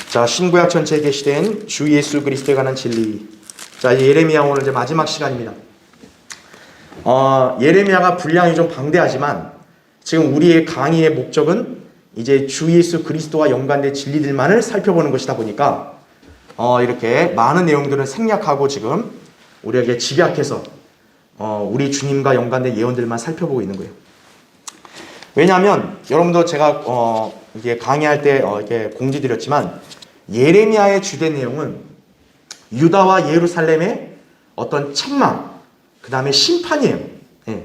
자, 신구약 전체에 계시된 주 예수 그리스도에 관한 진리. 자, 이제 예레미야 오늘 이제 마지막 시간입니다. 예레미야가 분량이 좀 방대하지만 지금 우리의 강의의 목적은 이제 주 예수 그리스도와 연관된 진리들만을 살펴보는 것이다 보니까 이렇게 많은 내용들을 생략하고 지금 우리에게 집약해서 우리 주님과 연관된 예언들만 살펴보고 있는 거예요. 왜냐하면 여러분도 제가 이게 강의할 때 이렇게 공지드렸지만 예레미야의 주된 내용은 유다와 예루살렘의 어떤 책망, 그 다음에 심판이에요. 예.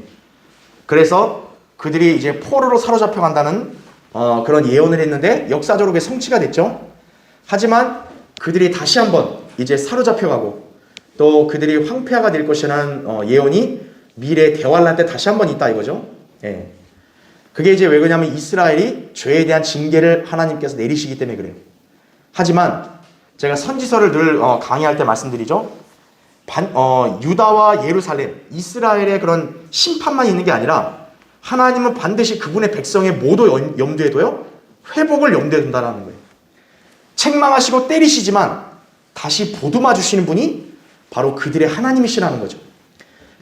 그래서 그들이 이제 포로로 사로잡혀 간다는 그런 예언을 했는데 역사적으로 그게 성취가 됐죠. 하지만 그들이 다시 한번 이제 사로잡혀 가고 또 그들이 황폐화가 될 것이라는 예언이 미래 대환란 때 다시 한번 있다 이거죠. 예. 그게 이제 왜 그러냐면 이스라엘이 죄에 대한 징계를 하나님께서 내리시기 때문에 그래요. 하지만 제가 선지서를 늘 강의할 때 말씀드리죠. 유다와 예루살렘, 이스라엘의 그런 심판만 있는 게 아니라 하나님은 반드시 그분의 백성의 모두 염두에 둬요. 회복을 염두에 둔다는 거예요. 책망하시고 때리시지만 다시 보듬어 주시는 분이 바로 그들의 하나님이시라는 거죠.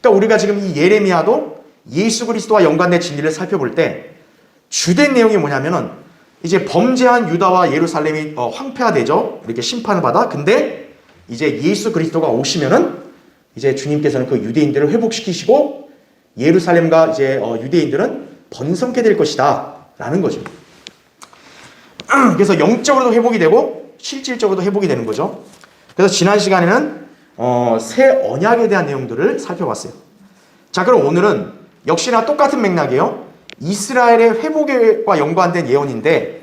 그러니까 우리가 지금 이 예레미야도 예수 그리스도와 연관된 진리를 살펴볼 때 주된 내용이 뭐냐면은 이제 범죄한 유다와 예루살렘이 황폐화되죠. 이렇게 심판을 받아. 근데 이제 예수 그리스도가 오시면은 이제 주님께서는 그 유대인들을 회복시키시고 예루살렘과 이제 유대인들은 번성케 될 것이다 라는 거죠. 그래서 영적으로도 회복이 되고 실질적으로도 회복이 되는 거죠. 그래서 지난 시간에는 새 언약에 대한 내용들을 살펴봤어요. 자, 그럼 오늘은 역시나 똑같은 맥락이에요. 이스라엘의 회복과 연관된 예언인데,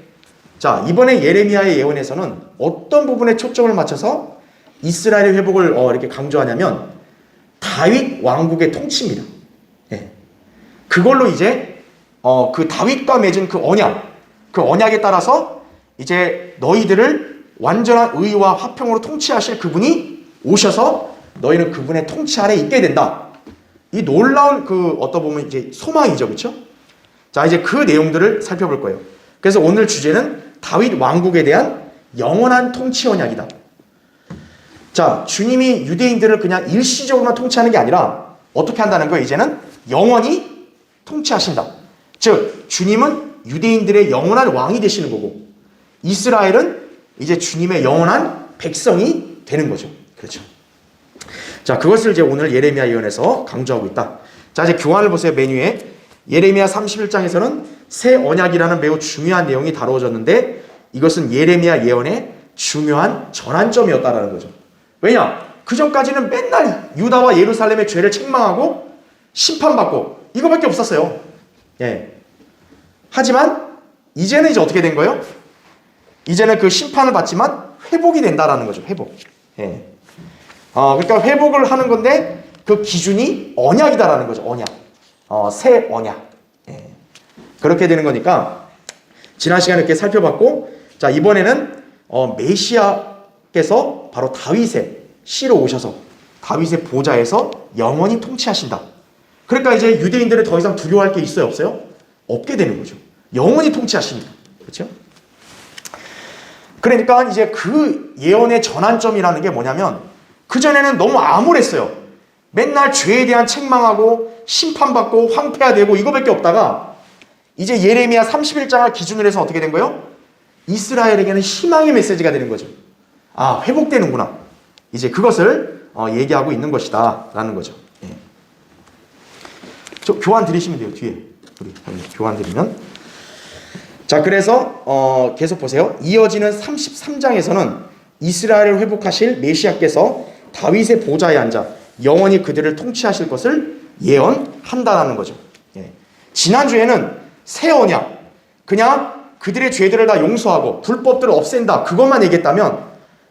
자, 이번에 예레미야의 예언에서는 어떤 부분에 초점을 맞춰서 이스라엘의 회복을 이렇게 강조하냐면 다윗 왕국의 통치입니다. 예. 그걸로 이제 그 다윗과 맺은 그 언약에 따라서 이제 너희들을 완전한 의와 화평으로 통치하실 그분이 오셔서 너희는 그분의 통치 아래 있게 된다. 이 놀라운 어떤 보면 이제 소망이죠, 그렇죠? 자, 이제 그 내용들을 살펴볼 거예요. 그래서 오늘 주제는 다윗 왕국에 대한 영원한 통치 언약이다. 자, 주님이 유대인들을 그냥 일시적으로만 통치하는 게 아니라 어떻게 한다는 거예요? 이제는 영원히 통치하신다. 즉, 주님은 유대인들의 영원한 왕이 되시는 거고 이스라엘은 이제 주님의 영원한 백성이 되는 거죠. 그렇죠? 자, 그것을 이제 오늘 예레미야 예언에서 강조하고 있다. 자, 이제 교환을 보세요. 메뉴에 예레미야 31장에서는 새 언약이라는 매우 중요한 내용이 다루어졌는데 이것은 예레미야 예언의 중요한 전환점이었다라는 거죠. 왜냐? 그 전까지는 맨날 유다와 예루살렘의 죄를 책망하고 심판받고 이거밖에 없었어요. 예. 하지만 이제는 이제 어떻게 된 거예요? 이제는 그 심판을 받지만 회복이 된다라는 거죠. 회복. 예. 그러니까 회복을 하는 건데 그 기준이 언약이다라는 거죠. 언약. 새 언약. 예. 그렇게 되는 거니까 지난 시간에 이렇게 살펴봤고, 자, 이번에는 메시아께서 바로 다윗의 씨로 오셔서 다윗의 보좌에서 영원히 통치하신다. 그러니까 이제 유대인들은 더 이상 두려워할 게 있어요, 없어요? 없게 되는 거죠. 영원히 통치하십니다. 그렇죠? 그러니까 이제 그 예언의 전환점이라는 게 뭐냐면 그전에는 너무 암울했어요. 맨날 죄에 대한 책망하고 심판받고 황폐화되고 이거밖에 없다가 이제 예레미야 31장을 기준으로 해서 어떻게 된 거예요? 이스라엘에게는 희망의 메시지가 되는 거죠. 아, 회복되는구나. 이제 그것을 얘기하고 있는 것이다 라는 거죠. 예. 저 교환 드리시면 돼요. 뒤에 우리 교환 드리면. 자, 그래서 계속 보세요. 이어지는 33장에서는 이스라엘을 회복하실 메시아께서 다윗의 보좌에 앉아 영원히 그들을 통치하실 것을 예언한다라는 거죠. 예. 지난주에는 새 언약, 그냥 그들의 죄들을 다 용서하고 불법들을 없앤다 그것만 얘기했다면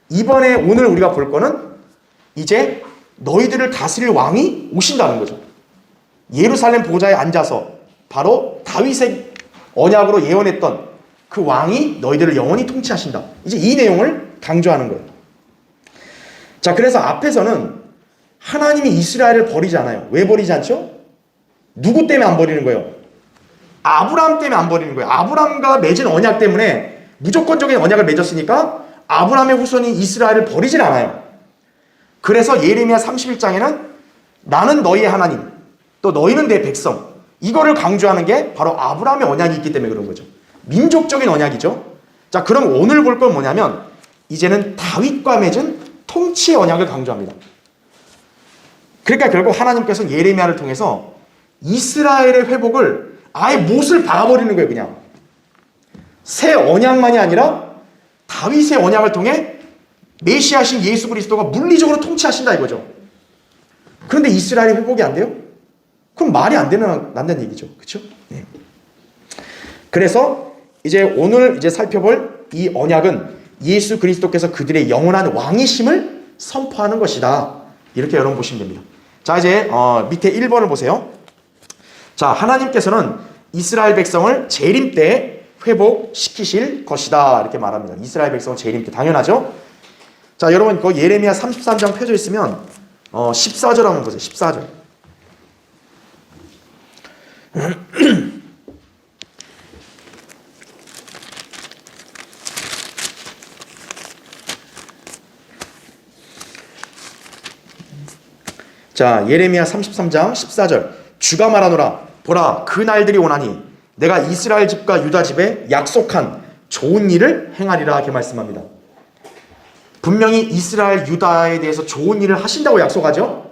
이번에 오늘 우리가 볼 거는 이제 너희들을 다스릴 왕이 오신다는 거죠. 예루살렘 보좌에 앉아서 바로 다윗의 언약으로 예언했던 그 왕이 너희들을 영원히 통치하신다. 이제 이 내용을 강조하는 거예요. 자, 그래서 앞에서는 하나님이 이스라엘을 버리지 않아요. 왜 버리지 않죠? 누구 때문에 안 버리는 거예요? 아브라함 때문에 안 버리는 거예요. 아브라함과 맺은 언약 때문에 무조건적인 언약을 맺었으니까 아브라함의 후손이 이스라엘을 버리진 않아요. 그래서 예레미야 31장에는 나는 너희의 하나님, 또 너희는 내 백성, 이거를 강조하는 게 바로 아브라함의 언약이 있기 때문에 그런 거죠. 민족적인 언약이죠. 자, 그럼 오늘 볼 건 뭐냐면 이제는 다윗과 맺은 통치의 언약을 강조합니다. 그러니까 결국 하나님께서 예레미야를 통해서 이스라엘의 회복을 아예 못을 박아버리는 거예요. 그냥 새 언약만이 아니라 다윗의 언약을 통해 메시아신 예수 그리스도가 물리적으로 통치하신다 이거죠. 그런데 이스라엘이 회복이 안 돼요? 그럼 말이 안 된다는 얘기죠. 그렇죠? 네. 그래서 이제 오늘 이제 살펴볼 이 언약은 예수 그리스도께서 그들의 영원한 왕이심을 선포하는 것이다. 이렇게 여러분 보시면 됩니다. 자, 이제 밑에 1번을 보세요. 자, 하나님께서는 이스라엘 백성을 재림 때 회복시키실 것이다. 이렇게 말합니다. 이스라엘 백성을 재림 때. 당연하죠? 자, 여러분 그 예레미야 33장 펴져 있으면 14절 한번 보세요. 14절. 자, 예레미야 33장 14절. 주가 말하노라. 보라, 그 날들이 오나니 내가 이스라엘 집과 유다 집에 약속한 좋은 일을 행하리라. 이렇게 말씀합니다. 분명히 이스라엘 유다에 대해서 좋은 일을 하신다고 약속하죠.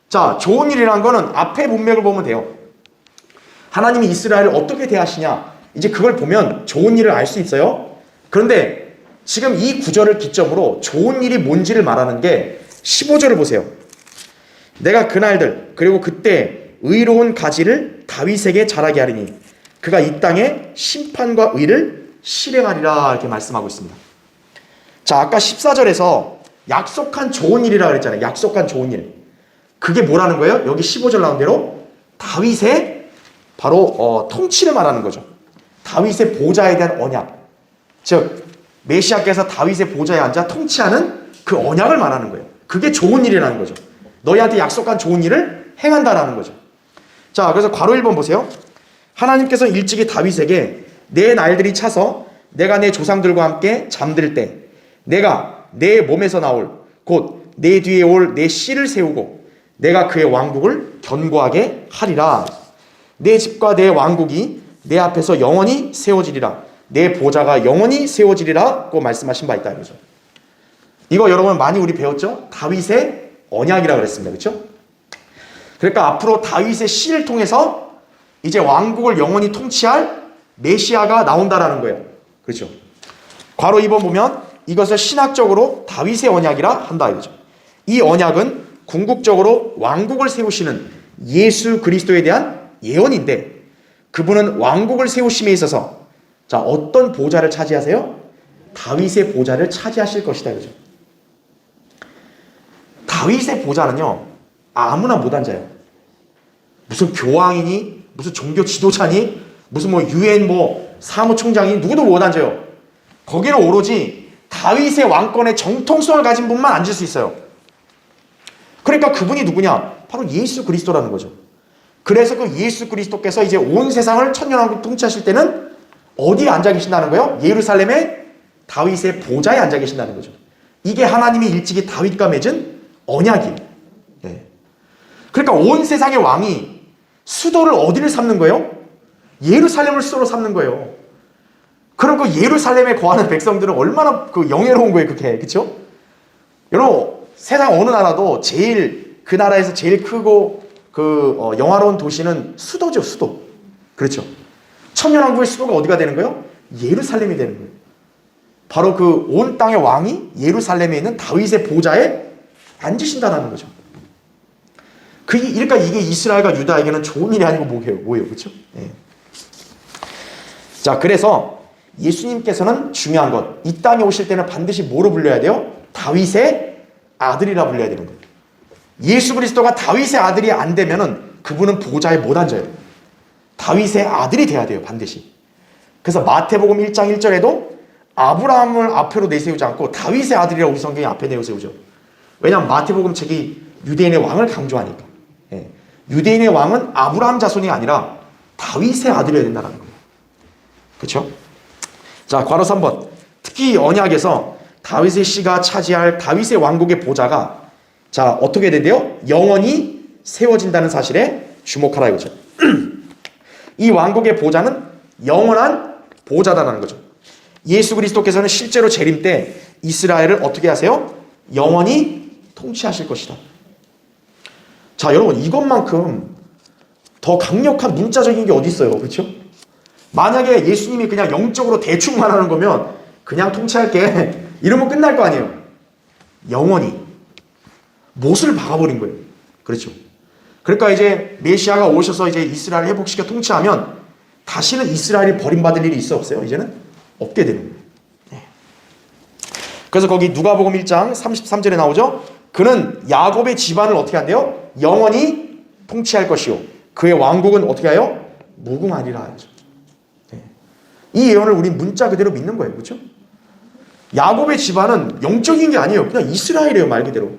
자, 좋은 일이라는 거는 앞에 문맥을 보면 돼요. 하나님이 이스라엘을 어떻게 대하시냐, 이제 그걸 보면 좋은 일을 알 수 있어요. 그런데 지금 이 구절을 기점으로 좋은 일이 뭔지를 말하는 게 15절을 보세요. 내가 그날들 그리고 그때 의로운 가지를 다윗에게 자라게 하리니 그가 이 땅에 심판과 의를 실행하리라. 이렇게 말씀하고 있습니다. 자, 아까 14절에서 약속한 좋은 일이라 그랬잖아요. 약속한 좋은 일. 그게 뭐라는 거예요? 여기 15절 나온 대로 다윗의 바로 통치를 말하는 거죠. 다윗의 보좌에 대한 언약. 즉 메시아께서 다윗의 보좌에 앉아 통치하는 그 언약을 말하는 거예요. 그게 좋은 일이라는 거죠. 너희한테 약속한 좋은 일을 행한다라는 거죠. 자, 그래서 괄호 1번 보세요. 하나님께서 일찍이 다윗에게 내 날들이 차서 내가 내 조상들과 함께 잠들 때 내가 내 몸에서 나올 곧 내 뒤에 올 내 씨를 세우고 내가 그의 왕국을 견고하게 하리라. 내 집과 내 왕국이 내 앞에서 영원히 세워지리라. 내 보좌가 영원히 세워지리라고 말씀하신 바 있다 이거죠. 이거 여러분 많이 우리 배웠죠? 다윗의 언약이라 그랬습니다. 그렇죠? 그러니까 앞으로 다윗의 씨를 통해서 이제 왕국을 영원히 통치할 메시아가 나온다라는 거예요. 그렇죠? 괄호 2번 보면 이것을 신학적으로 다윗의 언약이라 한다 이거죠. 이 언약은 궁극적으로 왕국을 세우시는 예수 그리스도에 대한 예언인데 그분은 왕국을 세우심에 있어서 자, 어떤 보좌를 차지하세요? 다윗의 보좌를 차지하실 것이다 이거죠. 다윗의 보좌는요 아무나 못 앉아요. 무슨 교황이니 무슨 종교 지도자니 무슨 뭐 유엔 뭐 사무총장이 누구도 못 앉아요. 거기는 오로지 다윗의 왕권의 정통성을 가진 분만 앉을 수 있어요. 그러니까 그분이 누구냐? 바로 예수 그리스도라는 거죠. 그래서 그 예수 그리스도께서 이제 온 세상을 천년왕국 통치하실 때는 어디에 앉아 계신다는 거예요? 예루살렘의 다윗의 보좌에 앉아 계신다는 거죠. 이게 하나님이 일찍이 다윗과 맺은 언약이에요. 네. 그러니까 온 세상의 왕이 수도를 어디를 삼는 거예요? 예루살렘을 수도로 삼는 거예요. 그럼 그 예루살렘에 거하는 백성들은 얼마나 그 영예로운 거예요, 그게. 그렇죠? 여러분, 세상 어느 나라도 제일 그 나라에서 제일 크고 영화로운 도시는 수도죠, 수도. 그렇죠? 천년왕국의 수도가 어디가 되는 거예요? 예루살렘이 되는 거예요. 바로 그 온 땅의 왕이 예루살렘에 있는 다윗의 보좌에 앉으신다는 거죠. 그러니까 이게 이스라엘과 유다에게는 좋은 일이 아니고 뭐예요? 그렇죠? 네. 자, 그래서 예수님께서는 중요한 것, 이 땅에 오실 때는 반드시 뭐로 불려야 돼요? 다윗의 아들이라 불려야 되는 거예요. 예수 그리스도가 다윗의 아들이 안 되면은 그분은 보좌에 못 앉아요. 다윗의 아들이 돼야 돼요, 반드시. 그래서 마태복음 1장 1절에도 아브라함을 앞으로 내세우지 않고 다윗의 아들이라고 우리 성경이 앞에 내세우죠. 왜냐하면 마태복음 책이 유대인의 왕을 강조하니까. 예. 유대인의 왕은 아브라함 자손이 아니라 다윗의 아들이어야 된다는 거예요. 그렇죠? 자, 괄호 3번. 특히 언약에서 다윗의 씨가 차지할 다윗의 왕국의 보좌가 자 어떻게 된대요? 영원히 세워진다는 사실에 주목하라 이거죠. 이 왕국의 보좌는 영원한 보좌다라는 거죠. 예수 그리스도께서는 실제로 재림 때 이스라엘을 어떻게 하세요? 영원히 통치하실 것이다. 자 여러분 이것만큼 더 강력한 문자적인 게 어디 있어요? 그렇죠? 만약에 예수님이 그냥 영적으로 대충 말하는 거면 그냥 통치할게 이러면 끝날 거 아니에요. 영원히 못을 박아버린 거예요. 그렇죠? 그러니까 이제 메시아가 오셔서 이제 이스라엘을 회복시켜 통치하면 다시는 이스라엘이 버림받을 일이 있어 없어요? 이제는 없게 되는 거예요. 네. 그래서 거기 누가복음 1장 33절에 나오죠. 그는 야곱의 집안을 어떻게 한대요? 영원히 통치할 것이요 그의 왕국은 어떻게 하여? 무궁하리라 하죠. 네. 이 예언을 우리 문자 그대로 믿는 거예요. 그렇죠? 야곱의 집안은 영적인 게 아니에요. 그냥 이스라엘이에요. 말 그대로.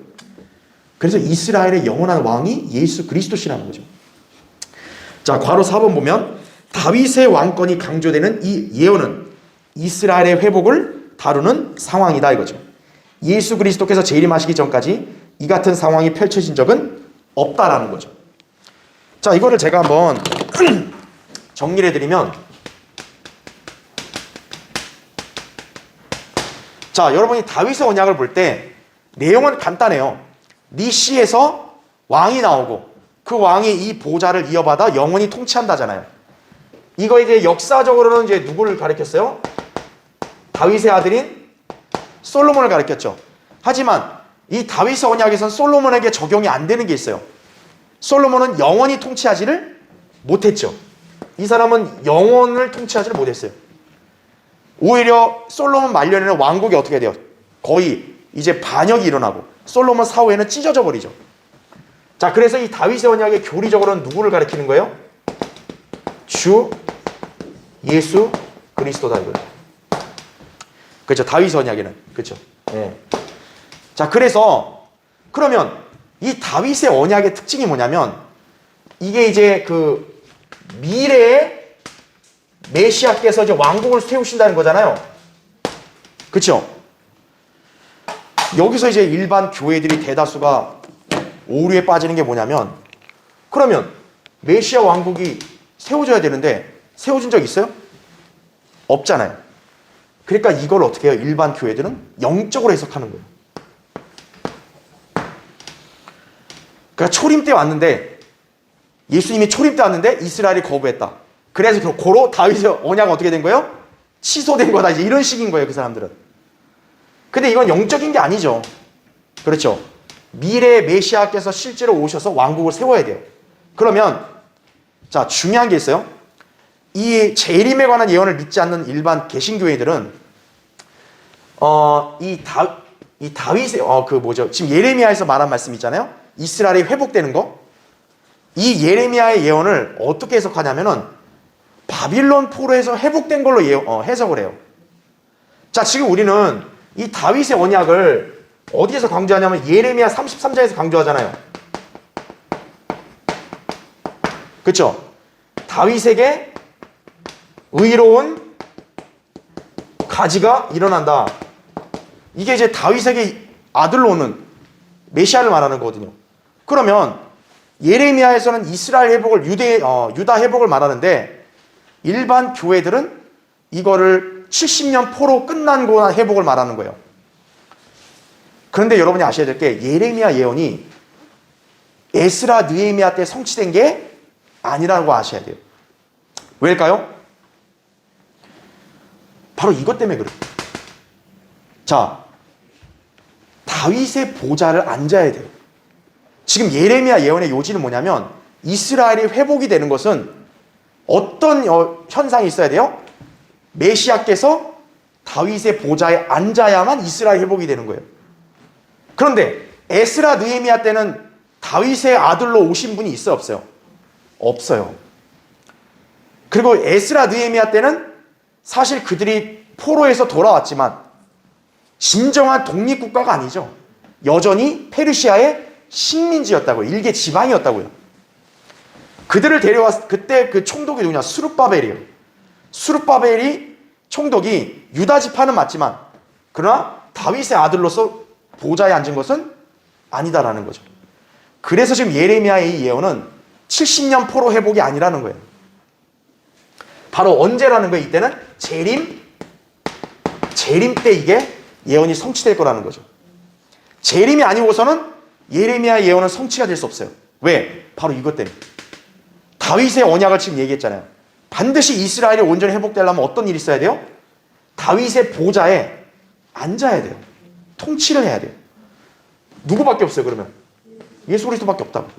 그래서 이스라엘의 영원한 왕이 예수 그리스도시라는 거죠. 자, 괄호 4번 보면 다윗의 왕권이 강조되는 이 예언은 이스라엘의 회복을 다루는 상황이다 이거죠. 예수 그리스도께서 재림하시기 전까지 이 같은 상황이 펼쳐진 적은 없다라는 거죠. 자, 이거를 제가 한번 정리를 해드리면 자, 여러분이 다윗의 언약을 볼 때 내용은 간단해요. 니시에서 왕이 나오고 그 왕이 이 보좌를 이어받아 영원히 통치한다잖아요. 이거 이제 역사적으로는 이제 누구를 가리켰어요? 다윗의 아들인 솔로몬을 가리켰죠. 하지만 이 다윗의 언약에서는 솔로몬에게 적용이 안 되는 게 있어요. 솔로몬은 영원히 통치하지를 못했죠. 이 사람은 영원을 통치하지를 못했어요. 오히려 솔로몬 말년에는 왕국이 어떻게 돼요? 거의 이제 반역이 일어나고 솔로몬 사후에는 찢어져 버리죠. 자, 그래서 이 다윗의 언약의 교리적으로는 누구를 가리키는 거예요? 주 예수 그리스도다 이거예요. 그렇죠. 다윗의 언약에는 그렇죠. 네. 자, 그래서 그러면 이 다윗의 언약의 특징이 뭐냐면 이게 이제 그 미래의 메시아께서 이제 왕국을 세우신다는 거잖아요. 그렇죠? 여기서 이제 일반 교회들이 대다수가 오류에 빠지는 게 뭐냐면 그러면 메시아 왕국이 세워져야 되는데 세워진 적 있어요? 없잖아요. 그러니까 이걸 어떻게 해요? 일반 교회들은 영적으로 해석하는 거예요. 그러니까 초림 때 왔는데 예수님이 초림 때 왔는데 이스라엘이 거부했다. 그래서 고로 다윗의 언약은 어떻게 된 거예요? 취소된 거다. 이제 이런 식인 거예요. 그 사람들은. 근데 이건 영적인 게 아니죠. 그렇죠. 미래의 메시아께서 실제로 오셔서 왕국을 세워야 돼요. 그러면 자, 중요한 게 있어요. 이 재림에 관한 예언을 믿지 않는 일반 개신교회들은 이 다윗의 지금 예레미야에서 말한 말씀 있잖아요. 이스라엘이 회복되는 거. 이 예레미야의 예언을 어떻게 해석하냐면은 바빌론 포로에서 회복된 걸로 해석을 해요. 자, 지금 우리는 이 다윗의 언약을 어디에서 강조하냐면 예레미야 33장에서 강조하잖아요. 그렇죠? 다윗에게 의로운 가지가 일어난다. 이게 이제 다윗에게 아들로 오는 메시아를 말하는 거거든요. 그러면 예레미야에서는 이스라엘 회복을 유다 회복을 말하는데 일반 교회들은 이거를 70년 포로 끝난 거나 회복을 말하는 거예요. 그런데 여러분이 아셔야 될 게 예레미야 예언이 에스라 느헤미야 때 성취된 게 아니라고 아셔야 돼요. 왜일까요? 바로 이것 때문에 그래요. 자, 다윗의 보좌를 앉아야 돼요. 지금 예레미야 예언의 요지는 뭐냐면 이스라엘이 회복이 되는 것은 어떤 현상이 있어야 돼요? 메시아께서 다윗의 보좌에 앉아야만 이스라엘 회복이 되는 거예요. 그런데 에스라 느헤미야 때는 다윗의 아들로 오신 분이 있어요, 없어요? 없어요. 그리고 에스라 느헤미야 때는 사실 그들이 포로에서 돌아왔지만 진정한 독립국가가 아니죠. 여전히 페르시아의 식민지였다고요. 일개 지방이었다고요. 그들을 데려왔 그때 그 총독이 누구냐? 수룹바벨이에요. 수룹바벨이 총독이 유다 지파는 맞지만 그러나 다윗의 아들로서 보좌에 앉은 것은 아니다라는 거죠. 그래서 지금 예레미야의 이 예언은 70년 포로 회복이 아니라는 거예요. 바로 언제라는 거예요? 이때는 재림 때 이게 예언이 성취될 거라는 거죠. 재림이 아니고서는 예레미야의 예언은 성취가 될 수 없어요. 왜? 바로 이것 때문에. 다윗의 언약을 지금 얘기했잖아요. 반드시 이스라엘이 온전히 회복되려면 어떤 일이 있어야 돼요? 다윗의 보좌에 앉아야 돼요. 통치를 해야 돼요. 누구밖에 없어요, 그러면? 예수 그리스도밖에 없다고.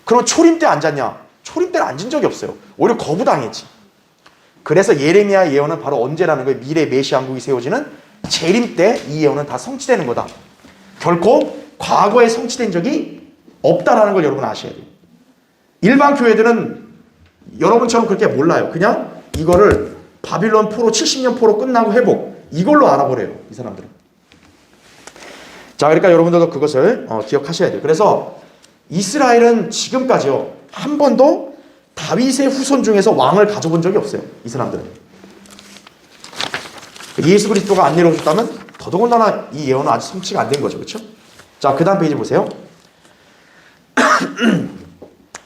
그럼 초림 때 앉았냐? 초림 때는 앉은 적이 없어요. 오히려 거부당했지. 그래서 예레미야의 예언은 바로 언제라는 거예요? 미래 메시아 왕국이 세워지는 재림 때 이 예언은 다 성취되는 거다. 결코 과거에 성취된 적이 없다라는 걸 여러분 아셔야 돼요. 일반 교회들은 여러분처럼 그렇게 몰라요. 그냥 이거를 바빌론 포로 70년 포로 끝나고 회복 이걸로 알아버려요. 이 사람들은. 자, 그러니까 여러분들도 그것을 기억하셔야 돼요. 그래서 이스라엘은 지금까지요 한 번도 다윗의 후손 중에서 왕을 가져본 적이 없어요. 이 사람들은. 예수 그리스도가 안 내려오셨다면 더더군다나 이 예언은 아직 성취가 안 된 거죠. 그렇죠? 자, 그 다음 페이지 보세요.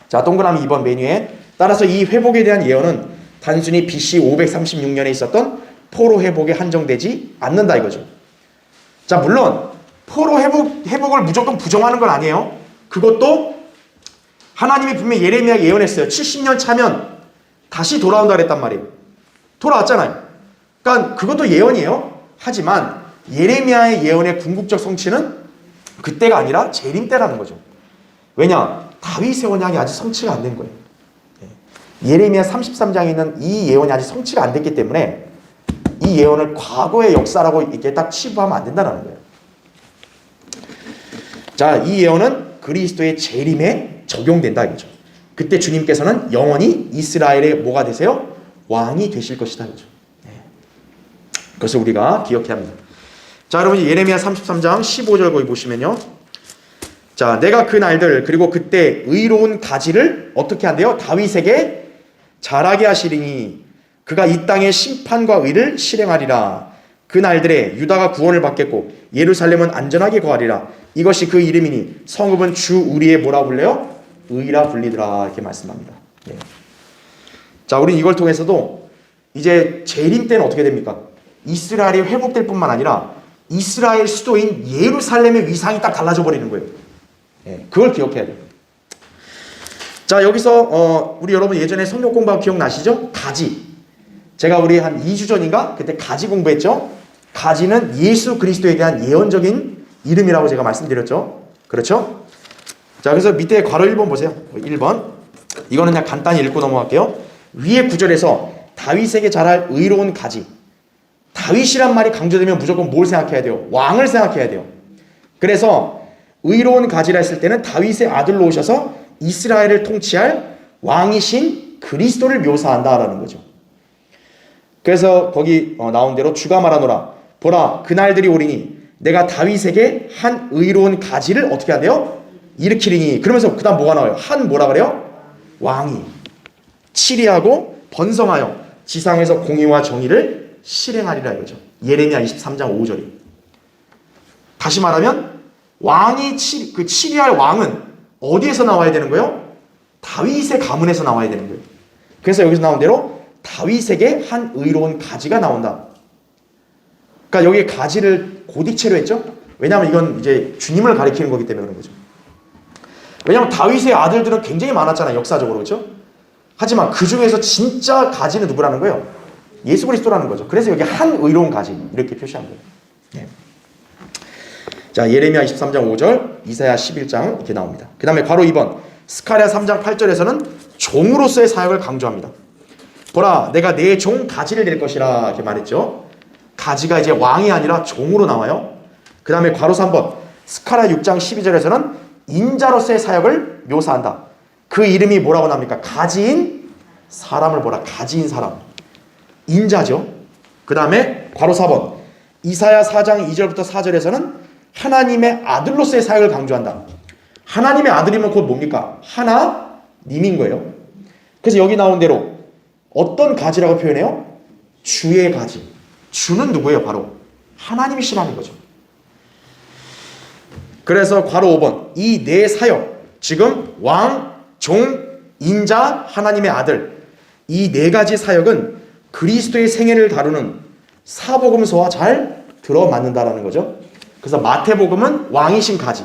자, 동그라미 2번 메뉴에 따라서 이 회복에 대한 예언은 단순히 BC 536년에 있었던 포로 회복에 한정되지 않는다 이거죠. 자, 물론 포로 회복을 무조건 부정하는 건 아니에요. 그것도 하나님이 분명히 예레미야에 예언했어요. 70년 차면 다시 돌아온다 그랬단 말이에요. 돌아왔잖아요. 그러니까 그것도 예언이에요. 하지만 예레미야의 예언의 궁극적 성취는 그때가 아니라 재림 때라는 거죠. 왜냐? 다윗의 언약이 아직 성취가 안 된 거예요. 예레미야 33장에 있는 이 예언이 아직 성취가 안 됐기 때문에 이 예언을 과거의 역사라고 이렇게 딱 치부하면 안 된다는 거예요. 자, 이 예언은 그리스도의 재림에 적용된다 이거죠. 그때 주님께서는 영원히 이스라엘의 뭐가 되세요? 왕이 되실 것이다 이거죠. 그것을 우리가 기억해야 합니다. 자, 여러분 예레미야 33장 15절 거기 보시면요. 자, 내가 그 날들 그리고 그때 의로운 가지를 어떻게 한대요? 다윗에게 자라게 하시리니 그가 이 땅의 심판과 의를 실행하리라. 그 날들에 유다가 구원을 받겠고 예루살렘은 안전하게 거하리라. 이것이 그 이름이니 성읍은 주 우리의 뭐라 불래요? 의라 불리더라. 이렇게 말씀합니다. 네. 자, 우리는 이걸 통해서도 이제 재림 때는 어떻게 됩니까? 이스라엘이 회복될 뿐만 아니라 이스라엘 수도인 예루살렘의 위상이 딱 달라져 버리는 거예요. 네. 그걸 기억해야 돼요. 자, 여기서 우리 여러분 예전에 성경 공부하고 기억나시죠? 가지. 제가 우리 한 2주 전인가 그때 가지 공부했죠? 가지는 예수 그리스도에 대한 예언적인 이름이라고 제가 말씀드렸죠? 그렇죠? 자, 그래서 밑에 괄호 1번 보세요. 1번. 이거는 그냥 간단히 읽고 넘어갈게요. 위의 구절에서 다윗에게 자랄 의로운 가지. 다윗이란 말이 강조되면 무조건 뭘 생각해야 돼요? 왕을 생각해야 돼요. 그래서 의로운 가지라 했을 때는 다윗의 아들로 오셔서 이스라엘을 통치할 왕이신 그리스도를 묘사한다라는 거죠. 그래서 거기 나온 대로 주가 말하노라. 보라, 그날들이 오리니 내가 다윗에게 한 의로운 가지를 어떻게 한대요? 일으키리니. 그러면서 그 다음 뭐가 나와요? 한 뭐라 그래요? 왕이 치리하고 번성하여 지상에서 공의와 정의를 실행하리라 이거죠. 예레미야 23장 5절이. 다시 말하면 왕이 치리할 왕은 어디에서 나와야 되는 거예요? 다윗의 가문에서 나와야 되는 거예요. 그래서 여기서 나온 대로 다윗에게 한 의로운 가지가 나온다. 그러니까 여기 가지를 고딕체로 했죠. 왜냐하면 이건 이제 주님을 가리키는 거기 때문에 그런 거죠. 왜냐하면 다윗의 아들들은 굉장히 많았잖아요. 역사적으로. 그렇죠? 하지만 그 중에서 진짜 가지는 누구라는 거예요? 예수 그리스도라는 거죠. 그래서 여기 한 의로운 가지 이렇게 표시한 거예요. 네. 자, 예레미야 23장 5절, 이사야 11장 이렇게 나옵니다. 그 다음에 괄호 2번 스가랴 3장 8절에서는 종으로서의 사역을 강조합니다. 보라, 내가 내 종 가지를 낼 것이라 이렇게 말했죠. 가지가 이제 왕이 아니라 종으로 나와요. 그 다음에 괄호 3번 스가랴 6장 12절에서는 인자로서의 사역을 묘사한다. 그 이름이 뭐라고 나옵니까? 가지인 사람을 보라. 가지인 사람. 인자죠. 그 다음에 괄호 4번 이사야 4장 2절부터 4절에서는 하나님의 아들로서의 사역을 강조한다. 하나님의 아들이면 곧 뭡니까? 하나님인 거예요. 그래서 여기 나온 대로 어떤 가지라고 표현해요? 주의 가지. 주는 누구예요? 바로 하나님이시라는 거죠. 그래서 괄호 5번 이 네 사역 지금 왕, 종, 인자, 하나님의 아들 이 네 가지 사역은 그리스도의 생애를 다루는 사복음서와 잘 들어맞는다라는 거죠. 그래서 마태복음은 왕이신 가지,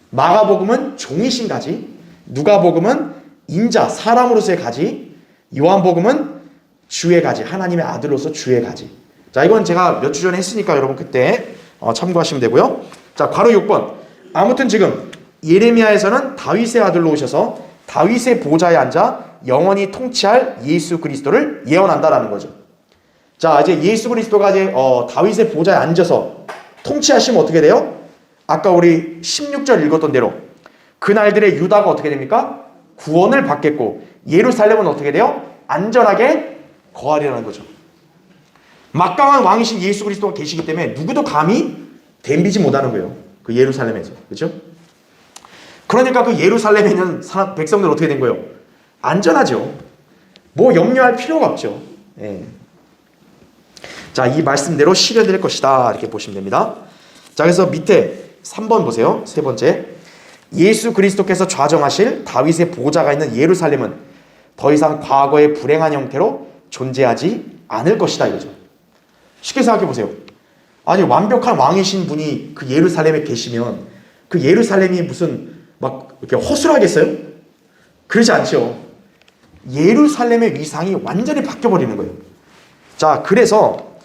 마가복음은 종이신 가지, 누가복음은 인자, 사람으로서의 가지, 요한복음은 주의 가지, 하나님의 아들로서 주의 가지. 자, 이건 제가 몇 주 전에 했으니까 여러분 그때 참고하시면 되고요. 자, 괄호 6번. 아무튼 지금 예레미야에서는 다윗의 아들로 오셔서 다윗의 보좌에 앉아 영원히 통치할 예수 그리스도를 예언한다라는 거죠. 자, 이제 예수 그리스도가 이제 다윗의 보좌에 앉아서 통치하시면 어떻게 돼요? 아까 우리 16절 읽었던 대로 그날들의 유다가 어떻게 됩니까? 구원을 받겠고 예루살렘은 어떻게 돼요? 안전하게 거하리라는 거죠. 막강한 왕이신 예수 그리스도가 계시기 때문에 누구도 감히 덤비지 못하는 거예요. 그 예루살렘에서. 그렇죠? 그러니까 그 예루살렘에 있는 백성들 어떻게 된 거예요? 안전하죠. 뭐 염려할 필요가 없죠. 예. 자, 이 말씀대로 실현될 것이다. 이렇게 보시면 됩니다. 자, 그래서 밑에 3번 보세요. 세 번째. 예수 그리스도께서 좌정하실 다윗의 보좌가 있는 예루살렘은 더 이상 과거의 불행한 형태로 존재하지 않을 것이다. 이거죠. 쉽게 생각해 보세요. 아니, 완벽한 왕이신 분이 그 예루살렘에 계시면 그 예루살렘이 무슨 막 이렇게 허술하겠어요? 그러지 않죠. 예루살렘의 위상이 완전히 바뀌어버리는 거예요. 자, 그래서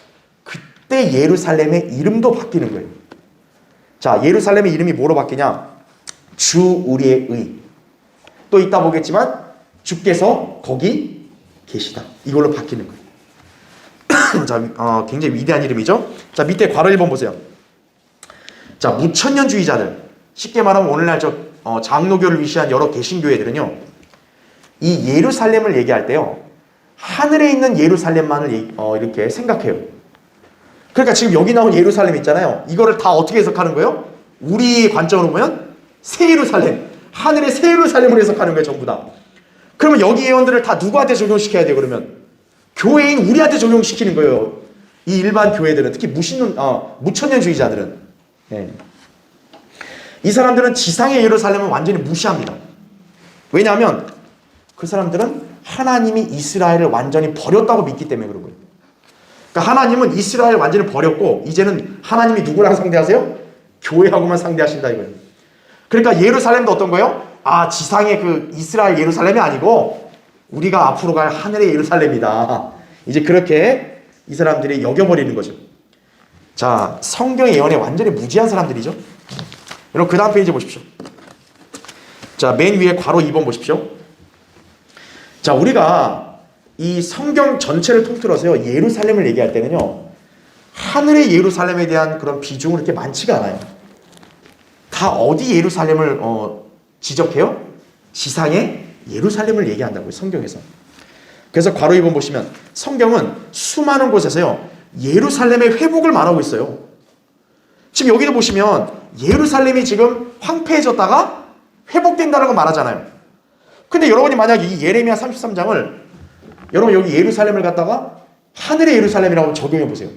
그때 예루살렘의 이름도 바뀌는 거예요. 자, 예루살렘의 이름이 뭐로 바뀌냐? 주 우리의 의. 또 이따 보겠지만 주께서 거기 계시다. 이걸로 바뀌는 거예요. 자, 굉장히 위대한 이름이죠. 자, 밑에 괄호 1번 보세요. 자, 무천년주의자들, 쉽게 말하면 오늘날 장로교를 위시한 여러 개신교회들은요, 이 예루살렘을 얘기할 때요, 하늘에 있는 예루살렘만을 이렇게 생각해요. 그러니까 지금 여기 나온 예루살렘 있잖아요. 이거를 다 어떻게 해석하는 거예요? 우리 관점으로 보면 새 예루살렘, 하늘의 새 예루살렘을 해석하는 거예요, 전부 다. 그러면 여기 예언들을 다 누구한테 적용시켜야 돼요, 그러면? 교회인 우리한테 적용시키는 거예요. 이 일반 교회들은, 특히 무천년주의자들은. 네. 이 사람들은 지상의 예루살렘을 완전히 무시합니다. 왜냐하면 그 사람들은 하나님이 이스라엘을 완전히 버렸다고 믿기 때문에 그런 거예요. 그러니까 하나님은 이스라엘을 완전히 버렸고 이제는 하나님이 누구랑 상대하세요? 교회하고만 상대하신다 이거예요. 그러니까 예루살렘도 어떤 거예요? 아, 지상의 그 이스라엘 예루살렘이 아니고 우리가 앞으로 갈 하늘의 예루살렘이다. 이제 그렇게 이 사람들이 여겨버리는 거죠. 자, 성경의 예언에 완전히 무지한 사람들이죠. 여러분 그 다음 페이지 보십시오. 자, 맨 위에 괄호 2번 보십시오. 자, 우리가 이 성경 전체를 통틀어서요, 예루살렘을 얘기할 때는요, 하늘의 예루살렘에 대한 그런 비중은 그렇게 많지가 않아요. 다 어디 예루살렘을 지적해요? 지상의 예루살렘을 얘기한다고요, 성경에서. 그래서 괄호 2번 보시면 성경은 수많은 곳에서요, 예루살렘의 회복을 말하고 있어요. 지금 여기도 보시면 예루살렘이 지금 황폐해졌다가 회복된다는 거 말하잖아요. 근데 여러분이 만약 이 예레미야 33장을 여러분 여기 예루살렘을 갖다가 하늘의 예루살렘이라고 적용해 보세요.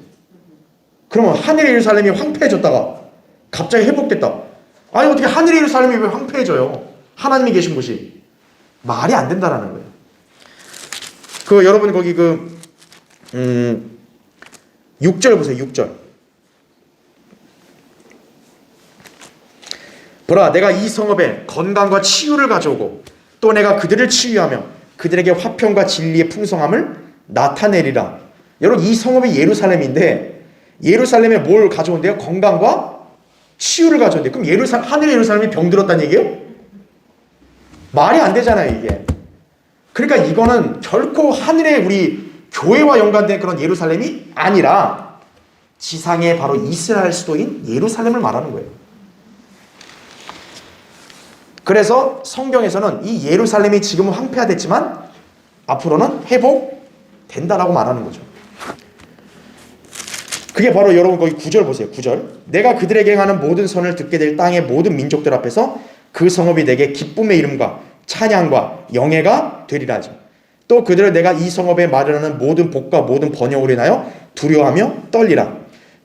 그러면 하늘의 예루살렘이 황폐해졌다가 갑자기 회복됐다. 아니, 어떻게 하늘의 예루살렘이 왜 황폐해져요? 하나님이 계신 곳이. 말이 안 된다라는 거예요. 여러분 거기 6절 보세요. 6절. 보라, 내가 이 성읍에 건강과 치유를 가져오고 또 내가 그들을 치유하며 그들에게 화평과 진리의 풍성함을 나타내리라. 여러분, 이 성읍이 예루살렘인데 예루살렘에 뭘 가져온대요? 건강과 치유를 가져온대요. 그럼 하늘의 예루살렘이 병들었다는 얘기예요? 말이 안 되잖아요, 이게. 그러니까 이거는 결코 하늘의 우리 교회와 연관된 그런 예루살렘이 아니라 지상의 바로 이스라엘 수도인 예루살렘을 말하는 거예요. 그래서 성경에서는 이 예루살렘이 지금은 황폐화됐지만 앞으로는 회복된다라고 말하는 거죠. 그게 바로 여러분 거기 9절 보세요. 9절. 내가 그들에게 행하는 모든 선을 듣게 될 땅의 모든 민족들 앞에서 그 성읍이 내게 기쁨의 이름과 찬양과 영예가 되리라 하죠. 또 그들을 내가 이 성읍에 마련하는 모든 복과 모든 번영으로 인하여 두려워하며 떨리라.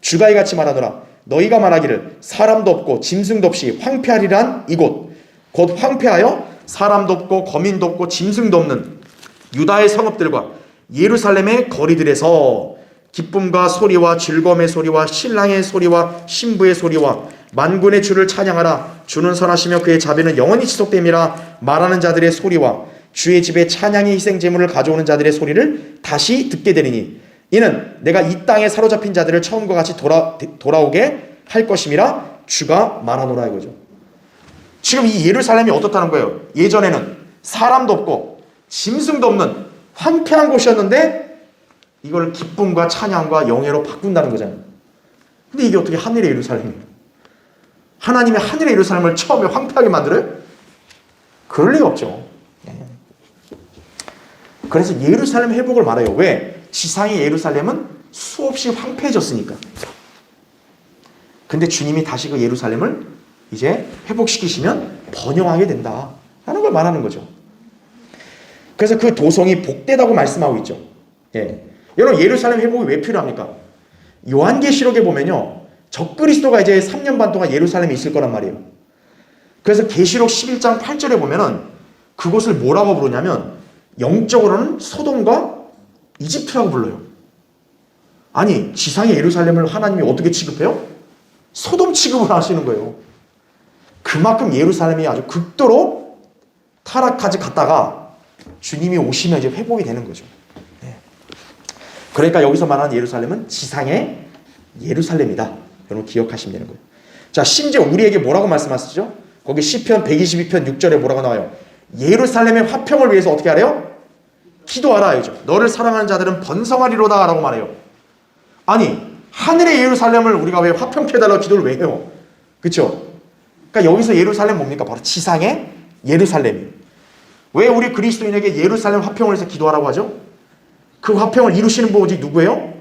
주가 이같이 말하노라. 너희가 말하기를 사람도 없고 짐승도 없이 황폐하리란 이곳 곧 황폐하여 사람도 없고 거민도 없고 짐승도 없는 유다의 성읍들과 예루살렘의 거리들에서 기쁨과 소리와 즐거움의 소리와 신랑의 소리와 신부의 소리와 만군의 주를 찬양하라. 주는 선하시며 그의 자비는 영원히 지속됨이라 말하는 자들의 소리와 주의 집에 찬양의 희생제물을 가져오는 자들의 소리를 다시 듣게 되리니 이는 내가 이 땅에 사로잡힌 자들을 처음과 같이 돌아오게 할 것임이라 주가 말하노라 이거죠. 지금 이 예루살렘이 어떻다는 거예요? 예전에는 사람도 없고 짐승도 없는 황폐한 곳이었는데 이걸 기쁨과 찬양과 영예로 바꾼다는 거잖아요. 근데 이게 어떻게 하늘의 예루살렘이에요? 하나님이 하늘의 예루살렘을 처음에 황폐하게 만들어요? 그럴 리가 없죠. 그래서 예루살렘 회복을 말해요. 왜? 지상의 예루살렘은 수없이 황폐해졌으니까. 근데 주님이 다시 그 예루살렘을 이제 회복시키시면 번영하게 된다 라는 걸 말하는 거죠. 그래서 그 도성이 복되다고 말씀하고 있죠. 예. 여러분 예루살렘 회복이 왜 필요합니까? 요한계시록에 보면요. 적그리스도가 이제 3년 반 동안 예루살렘에 있을 거란 말이에요. 그래서 계시록 11장 8절에 보면은 그곳을 뭐라고 부르냐면 영적으로는 소돔과 이집트라고 불러요. 아니 지상의 예루살렘을 하나님이 어떻게 취급해요? 소돔 취급을 하시는 거예요. 그만큼 예루살렘이 아주 극도로 타락까지 갔다가 주님이 오시면 이제 회복이 되는 거죠. 네. 그러니까 여기서 말하는 예루살렘은 지상의 예루살렘이다. 여러분 기억하시면 되는 거예요. 자, 심지어 우리에게 뭐라고 말씀하시죠? 거기 시편 122편 6절에 뭐라고 나와요? 예루살렘의 화평을 위해서 어떻게 하래요? 기도하라 이죠. 너를 사랑하는 자들은 번성하리로다 라고 말해요. 아니 하늘의 예루살렘을 우리가 왜 화평케 해달라고 기도를 왜 해요? 그렇죠? 그러니까 여기서 예루살렘 뭡니까? 바로 지상의 예루살렘이. 왜 우리 그리스도인에게 예루살렘 화평을 해서 기도하라고 하죠? 그 화평을 이루시는 분 오직 누구예요?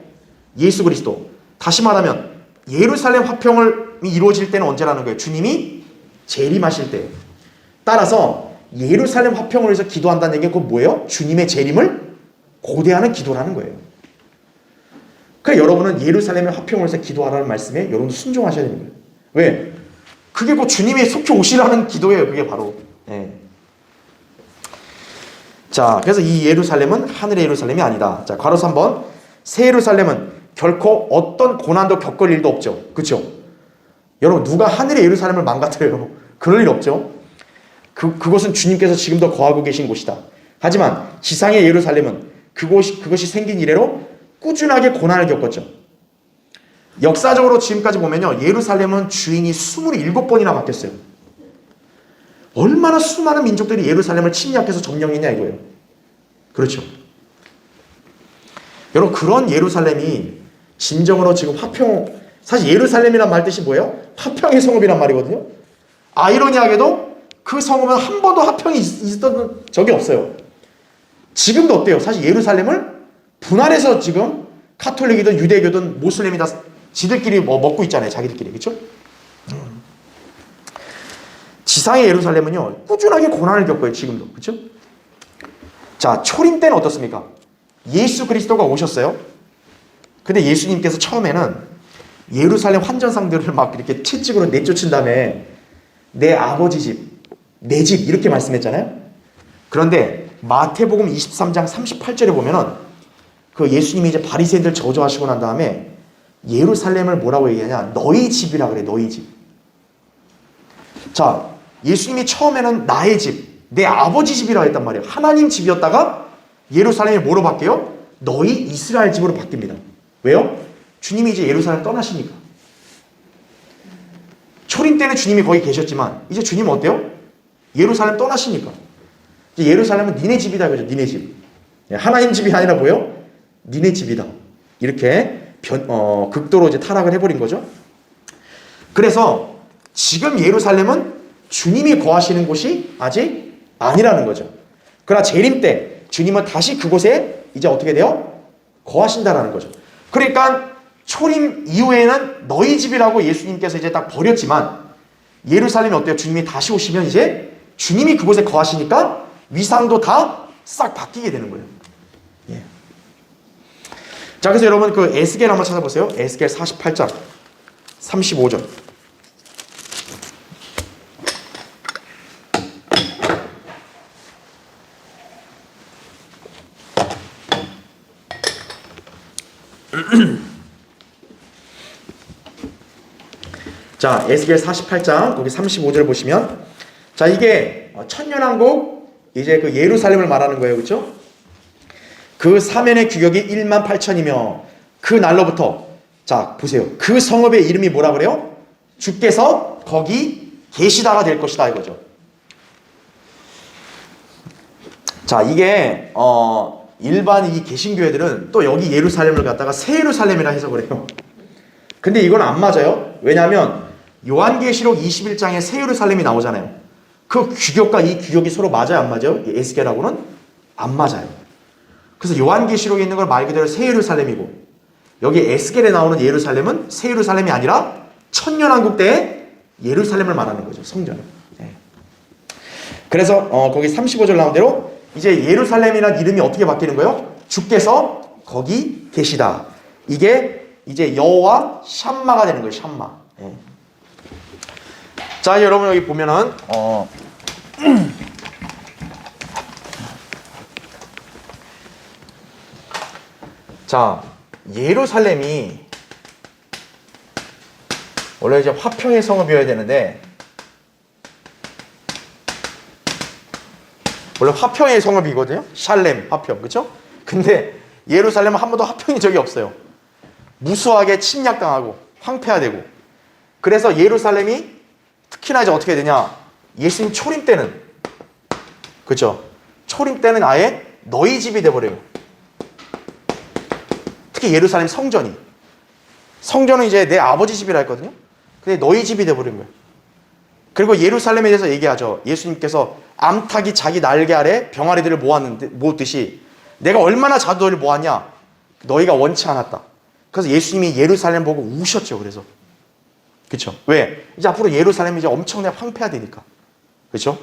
예수 그리스도. 다시 말하면 예루살렘 화평이 이루어질 때는 언제라는 거예요? 주님이 재림하실 때. 따라서 예루살렘 화평을 위해서 기도한다는 얘기가 그건 뭐예요? 주님의 재림을 고대하는 기도라는 거예요. 그러니까 여러분은 예루살렘의 화평을 위해서 기도하라는 말씀에 여러분도 순종하셔야 되는 거예요. 왜? 그게 곧 주님이 속히 오시라는 기도예요. 그게 바로. 네. 자, 그래서 이 예루살렘은 하늘의 예루살렘이 아니다. 자, 괄호서 3번. 새 예루살렘은 결코 어떤 고난도 겪을 일도 없죠. 그렇죠? 여러분 누가 하늘의 예루살렘을 망가뜨려요? 그럴 일 없죠. 그곳은 주님께서 지금도 거하고 계신 곳이다. 하지만 지상의 예루살렘은 그것이 생긴 이래로 꾸준하게 고난을 겪었죠. 역사적으로 지금까지 보면요. 예루살렘은 주인이 27번이나 바뀌었어요. 얼마나 수많은 민족들이 예루살렘을 침략해서 점령했냐 이거예요. 그렇죠. 여러분 그런 예루살렘이 진정으로 지금 사실 예루살렘이란 말 뜻이 뭐예요? 화평의 성읍이란 말이거든요. 아이러니하게도 그 성읍은 한 번도 화평이 있었던 적이 없어요. 지금도 어때요? 사실 예루살렘을 분할해서 지금 카톨릭이든 유대교든 모슬림이 다 지들끼리 먹고 있잖아요. 자기들끼리. 그렇죠? 지상의 예루살렘은요. 꾸준하게 고난을 겪어요. 지금도. 그렇죠? 자, 초림 때는 어떻습니까? 예수 그리스도가 오셨어요. 근데 예수님께서 처음에는 예루살렘 환전상들을 막 이렇게 채찍으로 내쫓은 다음에 내 아버지 집, 내 집 이렇게 말씀했잖아요. 그런데 마태복음 23장 38절에 보면은 그 예수님이 이제 바리새인들 저주하시고 난 다음에 예루살렘을 뭐라고 얘기하냐? 너희 집이라 그래. 너희 집. 자, 예수님이 처음에는 나의 집, 내 아버지 집이라고 했단 말이에요. 하나님 집이었다가 예루살렘이 뭐로 바뀌어요? 너희 이스라엘 집으로 바뀝니다. 왜요? 주님이 이제 예루살렘 떠나시니까. 초림 때는 주님이 거기 계셨지만 이제 주님은 어때요? 예루살렘 떠나시니까. 이제 예루살렘은 니네 집이다. 그죠? 니네 집. 하나님 집이 아니라 뭐예요? 니네 집이다. 이렇게 극도로 이제 타락을 해버린 거죠. 그래서 지금 예루살렘은 주님이 거하시는 곳이 아직 아니라는 거죠. 그러나 재림 때 주님은 다시 그곳에 이제 어떻게 돼요? 거하신다라는 거죠. 그러니까 초림 이후에는 너희 집이라고 예수님께서 이제 딱 버렸지만 예루살렘이 어때요? 주님이 다시 오시면 이제 주님이 그곳에 거하시니까 위상도 다 싹 바뀌게 되는 거예요. 예. 자, 그래서 여러분 그 에스겔 한번 찾아보세요. 에스겔 48장 35절. 자, 에스겔 48장 거기 35절 보시면, 자, 이게 천년왕국 이제 그 예루살렘을 말하는 거예요. 그렇죠? 그 사면의 규격이 1만 8천이며 그 날로부터, 자, 보세요. 그 성읍의 이름이 뭐라 그래요? 주께서 거기 계시다가 될 것이다 이거죠. 자, 이게 일반 이 개신교회들은 또 여기 예루살렘을 갖다가 새 예루살렘이라 해석을 해요. 근데 이건 안 맞아요. 왜냐하면 요한계시록 21장에 새 예루살렘이 나오잖아요. 그 규격과 이 규격이 서로 맞아요, 안 맞아요? 에스겔하고는 안 맞아요. 그래서 요한계시록에 있는 걸 말 그대로 새 예루살렘이고, 여기 에스겔에 나오는 예루살렘은 새 예루살렘이 아니라 천년왕국 때의 예루살렘을 말하는 거죠, 성전을. 네. 그래서 거기 35절 나온 대로 이제 예루살렘이라는 이름이 어떻게 바뀌는 거예요? 주께서 거기 계시다. 이게 이제 여호와 샴마가 되는 거예요, 샴마. 네. 자, 여러분 여기 보면은 자, 예루살렘이 원래 이제 화평의 성읍이어야 되는데, 원래 화평의 성읍이거든요. 샬렘, 화평, 그렇죠? 근데 예루살렘은 한 번도 화평인 적이 없어요. 무수하게 침략당하고 황폐화되고. 그래서 예루살렘이 특히나 이제 어떻게 되냐? 예수님 초림 때는, 그렇죠? 초림 때는 아예 너희 집이 돼버려요. 특히 예루살렘 성전은 이제 내 아버지 집이라 했거든요. 근데 너희 집이 돼버린 거예요. 그리고 예루살렘에 대해서 얘기하죠. 예수님께서 암탉이 자기 날개 아래 병아리들을 모았듯이 내가 얼마나 자주 너희를 모았냐? 너희가 원치 않았다. 그래서 예수님이 예루살렘 보고 우셨죠. 그래서, 그렇죠? 왜? 이제 앞으로 예루살렘이 이제 엄청나게 황폐화되니까, 그렇죠?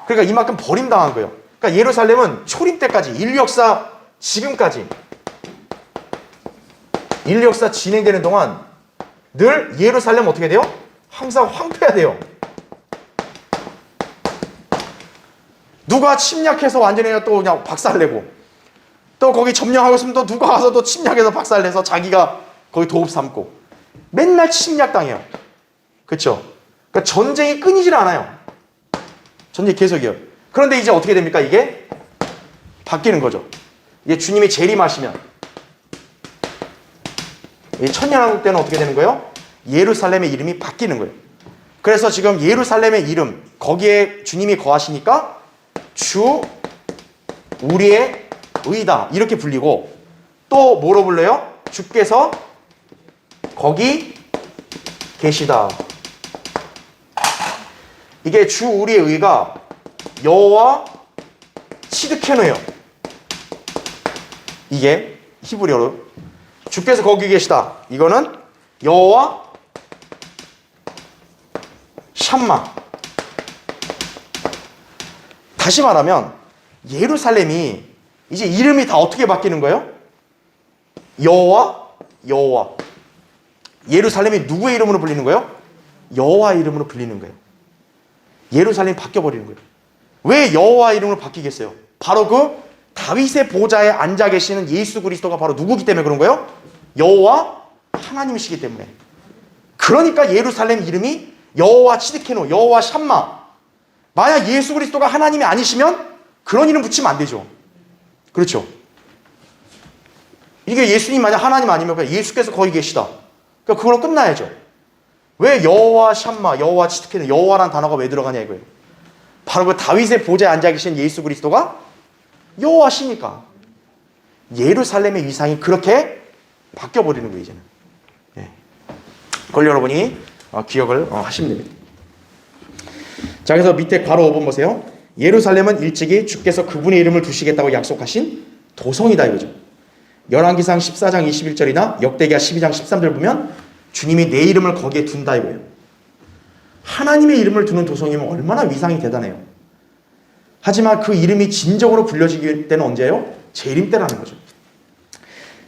그러니까 이만큼 버림당한 거예요. 그러니까 예루살렘은 초림 때까지, 인류 역사 지금까지, 인류 역사 진행되는 동안 늘 예루살렘 어떻게 돼요? 항상 황폐화돼요. 누가 침략해서 완전히 또 그냥 박살내고, 또 거기 점령하고 있으면 또 누가 와서 또 침략해서 박살내서 자기가 거기 도읍 삼고, 맨날 침략당해요. 그렇죠? 그러니까 전쟁이 끊이질 않아요. 전쟁이 계속이에요. 그런데 이제 어떻게 됩니까? 이게 바뀌는 거죠. 이제 주님이 재림하시면, 이 천년왕국 때는 어떻게 되는 거예요? 예루살렘의 이름이 바뀌는 거예요. 그래서 지금 예루살렘의 이름, 거기에 주님이 거하시니까 주 우리의 의다 이렇게 불리고, 또 뭐로 불러요? 주께서 거기 계시다. 이게 주 우리의 의가 여호와 치드케노예요. 이게 히브리어로 주께서 거기 계시다. 이거는 여호와 샴마. 다시 말하면 예루살렘이 이제 이름이 다 어떻게 바뀌는 거예요? 여호와. 예루살렘이 누구의 이름으로 불리는 거예요? 여호와 이름으로 불리는 거예요. 예루살렘이 바뀌어버리는 거예요. 왜 여호와 이름으로 바뀌겠어요? 바로 그 다윗의 보좌에 앉아 계시는 예수 그리스도가 바로 누구기 때문에 그런 거예요? 여호와 하나님이시기 때문에. 그러니까 예루살렘 이름이 여호와 치드케노, 여호와 샴마. 만약 예수 그리스도가 하나님이 아니시면 그런 이름 붙이면 안 되죠. 그렇죠? 이게 예수님 만약 하나님 아니면 그냥 예수께서 거기 계시다. 그러니까 그걸로 끝나야죠. 왜 여호와 샴마, 여호와 치드케노, 여호와라는 단어가 왜 들어가냐 이거예요. 바로 그 다윗의 보좌에 앉아 계신 예수 그리스도가 여호와시니까 예루살렘의 위상이 그렇게 바뀌어버리는 거예요, 이제는. 네. 그걸 여러분이 기억을 하시면 됩니다. 자, 그래서 밑에 괄호 5번 보세요. 예루살렘은 일찍이 주께서 그분의 이름을 두시겠다고 약속하신 도성이다 이거죠. 열왕기상 14장 21절이나 역대기하 12장 13절 보면 주님이 내 이름을 거기에 둔다 이거예요. 하나님의 이름을 두는 도성이면 얼마나 위상이 대단해요. 하지만 그 이름이 진정으로 불려지기 때는 언제예요? 재림 때라는 거죠.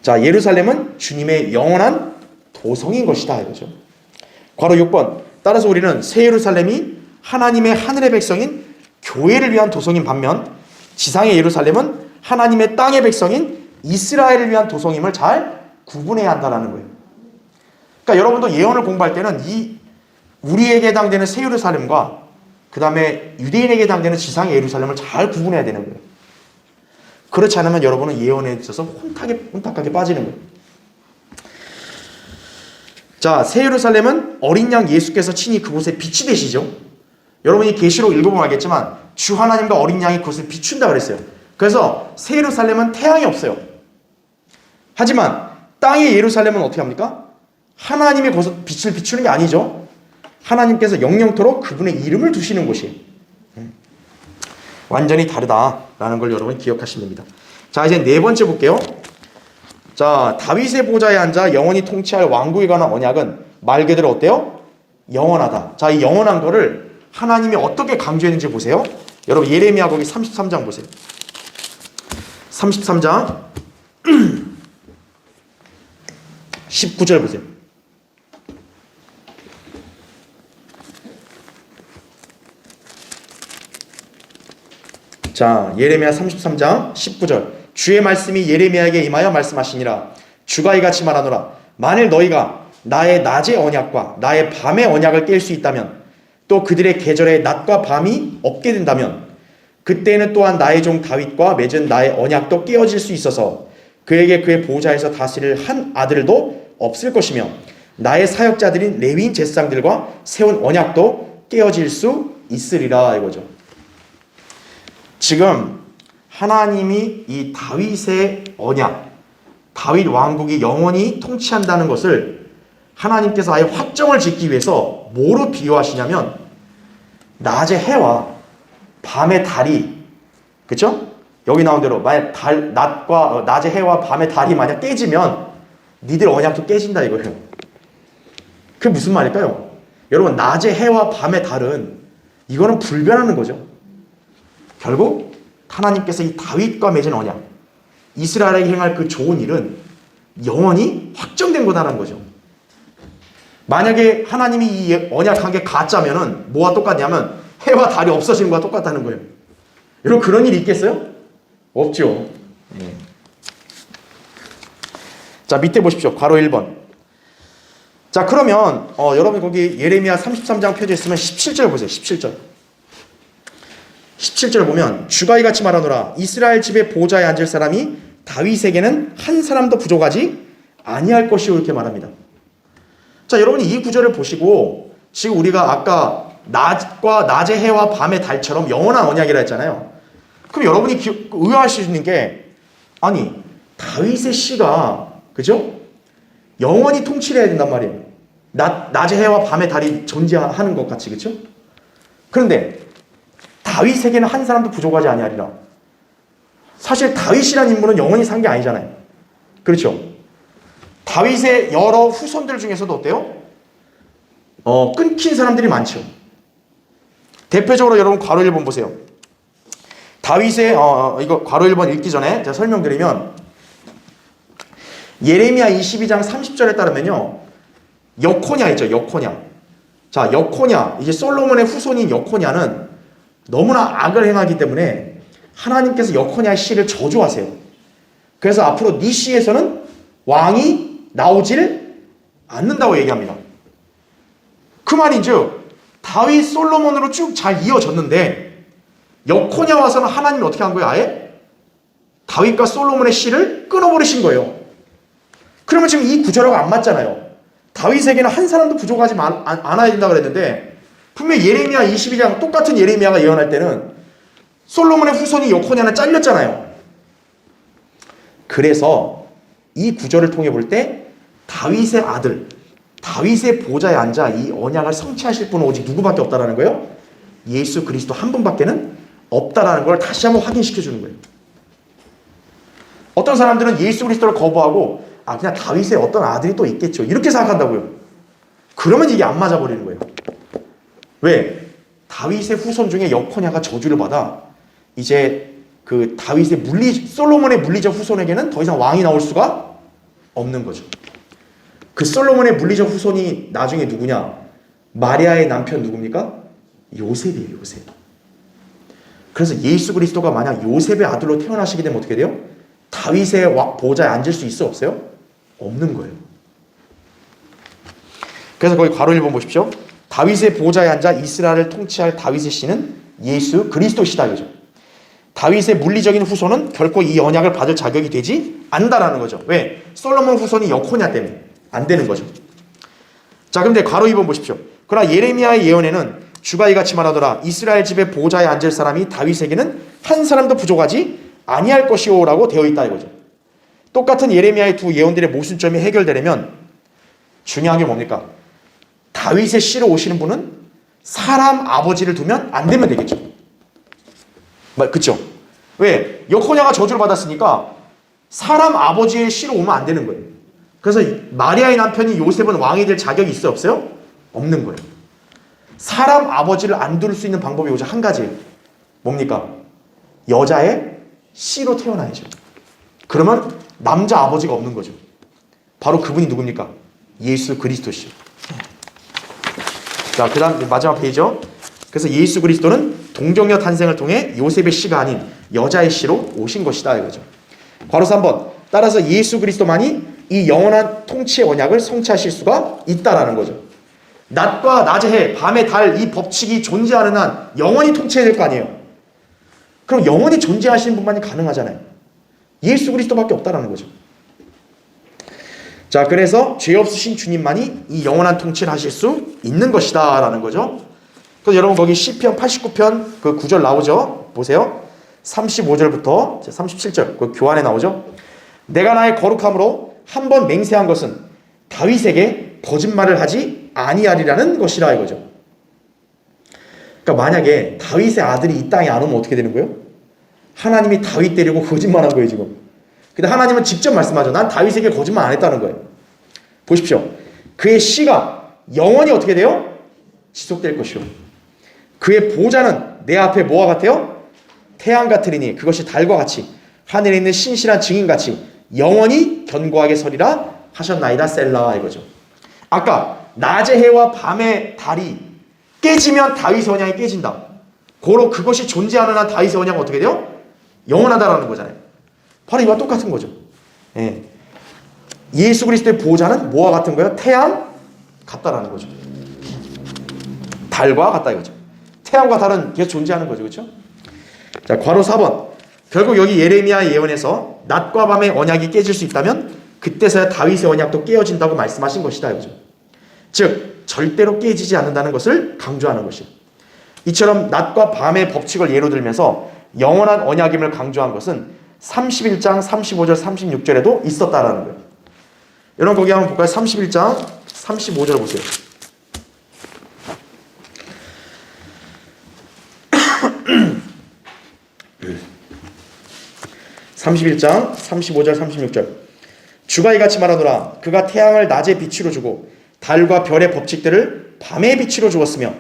자, 예루살렘은 주님의 영원한 도성인 것이다 이거죠. 괄호 6번. 따라서 우리는 새 예루살렘이 하나님의 하늘의 백성인 교회를 위한 도성인 반면 지상의 예루살렘은 하나님의 땅의 백성인 이스라엘을 위한 도성임을 잘 구분해야 한다는 거예요. 그러니까 여러분도 예언을 공부할 때는 이 우리에게 해당되는 새 예루살렘과 그 다음에 유대인에게 해당되는 지상의 예루살렘을 잘 구분해야 되는 거예요. 그렇지 않으면 여러분은 예언에 있어서 혼탁하게 빠지는 거예요. 자, 새 예루살렘은 어린 양 예수께서 친히 그곳에 빛이 되시죠. 여러분이 계시록 읽어보면 알겠지만 주 하나님과 어린 양이 그곳을 비춘다 그랬어요. 그래서 새 예루살렘은 태양이 없어요. 하지만 땅의 예루살렘은 어떻게 합니까? 하나님이 거기서 빛을 비추는 게 아니죠. 하나님께서 영영토록 그분의 이름을 두시는 곳이에요. 완전히 다르다라는 걸 여러분 기억하시면 됩니다. 자, 이제 네 번째 볼게요. 자, 다윗의 보좌에 앉아 영원히 통치할 왕국에 관한 언약은 말 그대로 어때요? 영원하다. 자, 이 영원한 거를 하나님이 어떻게 강조했는지 보세요. 여러분 예레미야 거기 33장 보세요. 33장 19절 보세요. 자, 예레미야 33장 19절. 주의 말씀이 예레미야에게 임하여 말씀하시니라. 주가 이같이 말하노라. 만일 너희가 나의 낮의 언약과 나의 밤의 언약을 깰 수 있다면, 또 그들의 계절에 낮과 밤이 없게 된다면, 그때는 또한 나의 종 다윗과 맺은 나의 언약도 깨어질 수 있어서 그에게 그의 보좌에서 다스릴 한 아들도 없을 것이며, 나의 사역자들인 레위인 제사장들과 세운 언약도 깨어질 수 있으리라 이거죠. 지금 하나님이 이 다윗의 언약, 다윗 왕국이 영원히 통치한다는 것을 하나님께서 아예 확정을 짓기 위해서 뭐로 비유하시냐면 낮의 해와 밤의 달이, 그렇죠? 여기 나온 대로 만약 낮의 해와 밤의 달이 만약 깨지면 니들 언약도 깨진다 이거예요. 그게 무슨 말일까요? 여러분, 낮의 해와 밤의 달은 이거는 불변하는 거죠. 결국 하나님께서 이 다윗과 맺은 언약, 이스라엘에게 행할 그 좋은 일은 영원히 확정된 거다라는 거죠. 만약에 하나님이 이 언약한 게 가짜면은 뭐와 똑같냐면 해와 달이 없어지는 거와 똑같다는 거예요. 여러분, 그런 일이 있겠어요? 없죠. 네. 자, 밑에 보십시오. 괄호 1번. 자, 그러면 여러분 거기 예레미야 33장 펴져 있으면 17절 보세요. 17절. 17절 보면 주가 이같이 말하노라. 이스라엘 집의 보좌에 앉을 사람이 다윗에게는 한 사람도 부족하지 아니할 것이요, 이렇게 말합니다. 자, 여러분이 이 구절을 보시고 지금 우리가 아까 낮의 해와 밤의 달처럼 영원한 언약이라 했잖아요. 그럼 여러분이 의아하실 수 있는 게, 아니 다윗의 씨가, 그죠? 영원히 통치를 해야 된단 말이에요. 낮의 해와 밤의 달이 존재하는 것 같이, 그렇죠? 그런데 다윗에게는 한 사람도 부족하지 아니하리라. 사실 다윗이라는 인물은 영원히 산 게 아니잖아요. 그렇죠? 다윗의 여러 후손들 중에서도 어때요? 끊긴 사람들이 많죠. 대표적으로 여러분 괄호 1번 보세요. 다윗의 이거 괄호 1번 읽기 전에 제가 설명드리면, 예레미야 22장 30절에 따르면요, 여코냐 있죠. 여코냐. 자, 여코냐, 이제 솔로몬의 후손인 여코냐는 너무나 악을 행하기 때문에 하나님께서 여코냐의 씨를 저주하세요. 그래서 앞으로 네 씨에서는 왕이 나오질 않는다고 얘기합니다. 그 말인즉 다윗 솔로몬으로 쭉 잘 이어졌는데 여코냐 와서는 하나님이 어떻게 한 거예요? 아예 다윗과 솔로몬의 씨를 끊어버리신 거예요. 그러면 지금 이 구절하고 안 맞잖아요. 다윗에게는 한 사람도 부족하지 않아야 된다고 그랬는데, 분명히 예레미야 22장 똑같은 예레미야가 예언할 때는 솔로몬의 후손이 여코냐는 잘렸잖아요. 그래서 이 구절을 통해 볼 때 다윗의 아들, 다윗의 보좌에 앉아 이 언약을 성취하실 분은 오직 누구밖에 없다라는 거예요? 예수 그리스도 한 분밖에는 없다라는 걸 다시 한번 확인시켜 주는 거예요. 어떤 사람들은 예수 그리스도를 거부하고 그냥 다윗의 어떤 아들이 또 있겠죠, 이렇게 생각한다고요. 그러면 이게 안 맞아버리는 거예요. 왜? 다윗의 후손 중에 여코냐가 저주를 받아 이제 그 다윗의 솔로몬의 물리적 후손에게는 더 이상 왕이 나올 수가 없는 거죠. 그 솔로몬의 물리적 후손이 나중에 누구냐? 마리아의 남편 누굽니까? 요셉이에요. 요셉. 그래서 예수 그리스도가 만약 요셉의 아들로 태어나시게 되면 어떻게 돼요? 다윗의 보좌에 앉을 수 있어 없어요? 없는 거예요. 그래서 거기 괄호 1번 보십시오. 다윗의 보좌에 앉아 이스라엘을 통치할 다윗의 씨는 예수 그리스도시다 이거죠. 다윗의 물리적인 후손은 결코 이 언약을 받을 자격이 되지 않는다라는 거죠. 왜? 솔로몬 후손이 여코냐 때문에 안 되는 거죠. 자, 근데 괄호 2번 보십시오. 그러나 예레미야의 예언에는 주가 이같이 말하더라. 이스라엘 집의 보좌에 앉을 사람이 다윗에게는 한 사람도 부족하지 아니할 것이오라고 되어 있다 이거죠. 똑같은 예레미야의 두 예언들의 모순점이 해결되려면 중요한 게 뭡니까? 다윗의 씨로 오시는 분은 사람 아버지를 두면 안 되면 되겠죠. 그쵸? 왜? 여코냐가 저주를 받았으니까 사람 아버지의 씨로 오면 안 되는 거예요. 그래서 마리아의 남편이 요셉은 왕이 될 자격이 있어요? 없어요? 없는 거예요. 사람 아버지를 안 둘 수 있는 방법이 오직 한 가지예요. 뭡니까? 여자의 씨로 태어나야죠. 그러면 남자 아버지가 없는 거죠. 바로 그분이 누굽니까? 예수 그리스도시요. 자, 그 다음 마지막 페이지죠. 그래서 예수 그리스도는 동정녀 탄생을 통해 요셉의 씨가 아닌 여자의 씨로 오신 것이다 이거죠. 괄호 3번. 따라서 예수 그리스도만이 이 영원한 통치의 언약을 성취하실 수가 있다라는 거죠. 낮과 낮의 해, 밤의 달, 이 법칙이 존재하는 한 영원히 통치해야 될 거 아니에요. 그럼 영원히 존재하시는 분만이 가능하잖아요. 예수 그리스도밖에 없다라는 거죠. 자, 그래서 죄 없으신 주님만이 이 영원한 통치를 하실 수 있는 것이다 라는 거죠. 그래서 여러분 거기 시편 89편 그 9절 나오죠. 보세요. 35절부터 37절 그 교환에 나오죠. 내가 나의 거룩함으로 한 번 맹세한 것은 다윗에게 거짓말을 하지 아니하리라는 것이라 이거죠. 그러니까 만약에 다윗의 아들이 이 땅에 안 오면 어떻게 되는 거예요? 하나님이 다윗 데리고 거짓말한 거예요 지금. 근데 하나님은 직접 말씀하죠. 난 다윗에게 거짓말 안 했다는 거예요. 보십시오. 그의 씨가 영원히 어떻게 돼요? 지속될 것이요. 그의 보좌는 내 앞에 뭐와 같아요? 태양 같으리니 그것이 달과 같이 하늘에 있는 신실한 증인같이 영원히 견고하게 서리라 하셨나이다 셀라 이거죠. 아까 낮의 해와 밤의 달이 깨지면 다윗의 언약이 깨진다. 고로 그것이 존재하는 한 다윗의 언약은 어떻게 돼요? 영원하다라는 거잖아요. 바로 이와 똑같은 거죠. 예. 예수 그리스도의 보좌는 뭐와 같은 거예요? 태양 같다라는 거죠. 달과 같다 이거죠. 태양과 달은 계속 존재하는 거죠. 그렇죠? 자, 괄호 4번. 결국 여기 예레미야의 예언에서 낮과 밤의 언약이 깨질 수 있다면 그때서야 다윗의 언약도 깨어진다고 말씀하신 것이다 이거죠. 즉 절대로 깨지지 않는다는 것을 강조하는 것이에요. 이처럼 낮과 밤의 법칙을 예로 들면서 영원한 언약임을 강조한 것은 31장 35절 36절에도 있었다라는 거예요. 여러분 거기 한번 볼까요? 31장 35절 보세요. (31장) 35절 36절. 주가 이같이 말하노라. 그가 태양을 낮의 빛으로 주고 달과 별의 법칙들을 밤의 빛으로 주었으며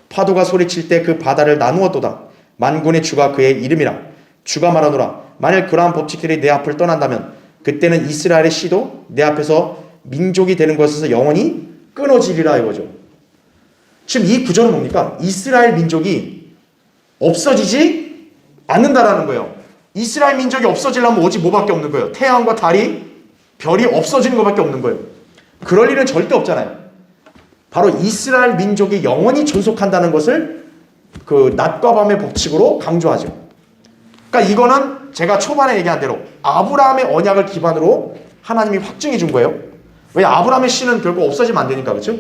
파도가 소리칠 때 그 바다를 나누었도다. 만군의 주가 그의 이름이라. 주가 말하노라. 만일 그러한 법칙들이 내 앞을 떠난다면 그때는 이스라엘의 씨도 내 앞에서 민족이 되는 것에서 영원히 끊어지리라 이거죠. 지금 이 구절은 뭡니까? 이스라엘 민족이 없어지지 않는다라는 거예요. 이스라엘 민족이 없어지려면 오직 뭐밖에 없는 거예요? 태양과 달이 별이 없어지는 것밖에 없는 거예요. 그럴 일은 절대 없잖아요. 바로 이스라엘 민족이 영원히 존속한다는 것을 그 낮과 밤의 법칙으로 강조하죠. 그러니까 이거는 제가 초반에 얘기한 대로 아브라함의 언약을 기반으로 하나님이 확증해 준 거예요. 왜? 아브라함의 씨는 결국 없어지면 안 되니까. 그렇죠?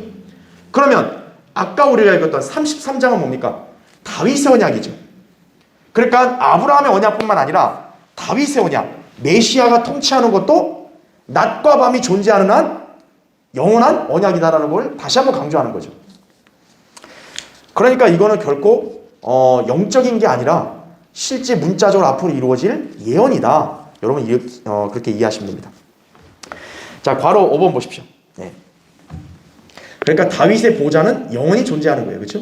그러면 아까 우리가 읽었던 33장은 뭡니까? 다윗의 언약이죠. 그러니까 아브라함의 언약뿐만 아니라 다윗의 언약, 메시아가 통치하는 것도 낮과 밤이 존재하는 한 영원한 언약이다라는 걸 다시 한번 강조하는 거죠. 그러니까 이거는 결코 영적인 게 아니라 실제 문자적으로 앞으로 이루어질 예언이다. 여러분 그렇게 이해하시면 됩니다. 자, 괄호 5번 보십시오. 네. 그러니까 다윗의 보좌는 영원히 존재하는 거예요. 그렇죠?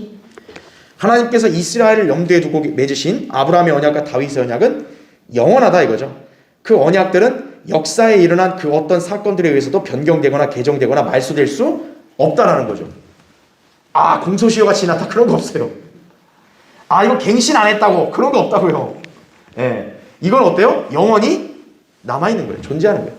하나님께서 이스라엘을 염두에 두고 맺으신 아브라함의 언약과 다윗의 언약은 영원하다 이거죠. 그 언약들은 역사에 일어난 그 어떤 사건들에 의해서도 변경되거나 개정되거나 말소될 수 없다라는 거죠. 아, 공소시효가 지났다, 그런 거 없어요. 아, 이거 갱신 안 했다고, 그런 거 없다고요. 예, 이건 어때요? 영원히 남아있는 거예요. 존재하는 거예요.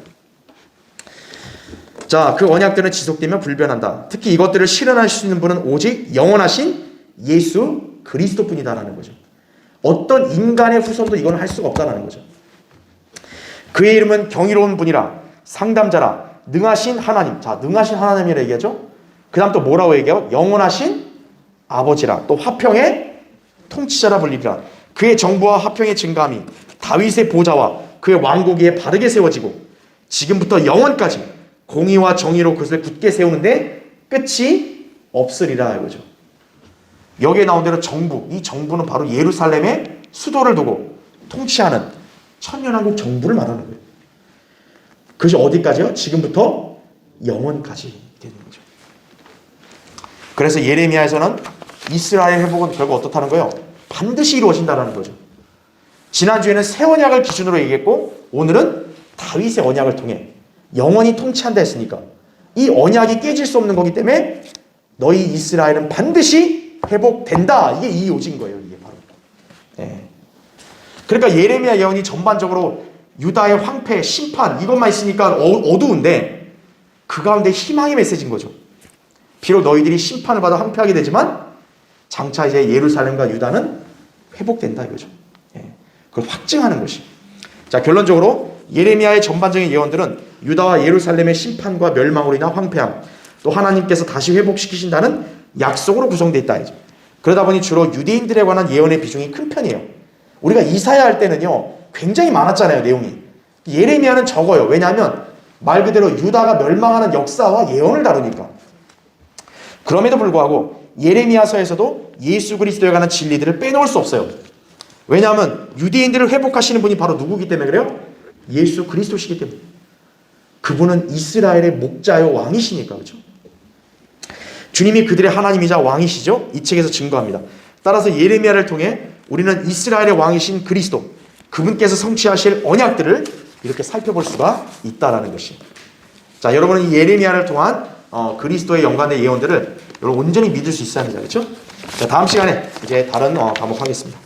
자, 그 언약들은 지속되면 불변한다. 특히 이것들을 실현할 수 있는 분은 오직 영원하신 예수 그리스도뿐이다라는 거죠. 어떤 인간의 후손도 이건 할 수가 없다라는 거죠. 그의 이름은 경이로운 분이라, 상담자라, 능하신 하나님. 자, 능하신 하나님이라 얘기하죠. 그 다음 또 뭐라고 얘기해요? 영원하신 아버지라, 또 화평의 통치자라 불리리라. 그의 정부와 화평의 증감이 다윗의 보좌와 그의 왕국에 바르게 세워지고 지금부터 영원까지 공의와 정의로 그것을 굳게 세우는데 끝이 없으리라 이거죠. 여기에 나온 대로 정부, 이 정부는 바로 예루살렘에 수도를 두고 통치하는 천년왕국 정부를 말하는 거예요. 그것이 어디까지요? 지금부터 영원까지 되는 거죠. 그래서 예레미야에서는 이스라엘 회복은 결국 어떻다는 거예요? 반드시 이루어진다는 거죠. 지난주에는 새 언약을 기준으로 얘기했고 오늘은 다윗의 언약을 통해 영원히 통치한다 했으니까 이 언약이 깨질 수 없는 거기 때문에 너희 이스라엘은 반드시 회복된다. 이게 이 요지인 거예요. 이게 바로. 네. 그러니까 예레미야 예언이 전반적으로 유다의 황폐, 심판 이것만 있으니까 어두운데 그 가운데 희망의 메시지인 거죠. 비록 너희들이 심판을 받아 황폐하게 되지만 장차 이제 예루살렘과 유다는 회복된다 이거죠. 예. 그걸 확증하는 것이. 자, 결론적으로 예레미야의 전반적인 예언들은 유다와 예루살렘의 심판과 멸망으로 인한 황폐함, 또 하나님께서 다시 회복시키신다는 약속으로 구성되어 있다 이죠. 그러다 보니 주로 유대인들에 관한 예언의 비중이 큰 편이에요. 우리가 이사야 할 때는요 굉장히 많았잖아요. 내용이. 예레미야는 적어요. 왜냐하면 말 그대로 유다가 멸망하는 역사와 예언을 다루니까. 그럼에도 불구하고 예레미야서에서도 예수 그리스도에 관한 진리들을 빼놓을 수 없어요. 왜냐하면 유대인들을 회복하시는 분이 바로 누구기 때문에 그래요? 예수 그리스도시기 때문에. 그분은 이스라엘의 목자요 왕이시니까. 그렇죠? 주님이 그들의 하나님이자 왕이시죠. 이 책에서 증거합니다. 따라서 예레미야를 통해 우리는 이스라엘의 왕이신 그리스도, 그분께서 성취하실 언약들을 이렇게 살펴볼 수가 있다라는 것이. 자, 여러분은 이 예레미야를 통한 그리스도의 연관된 예언들을 여러분 온전히 믿을 수 있어야 합니다. 그렇죠? 자, 다음 시간에 이제 다른 과목 하겠습니다.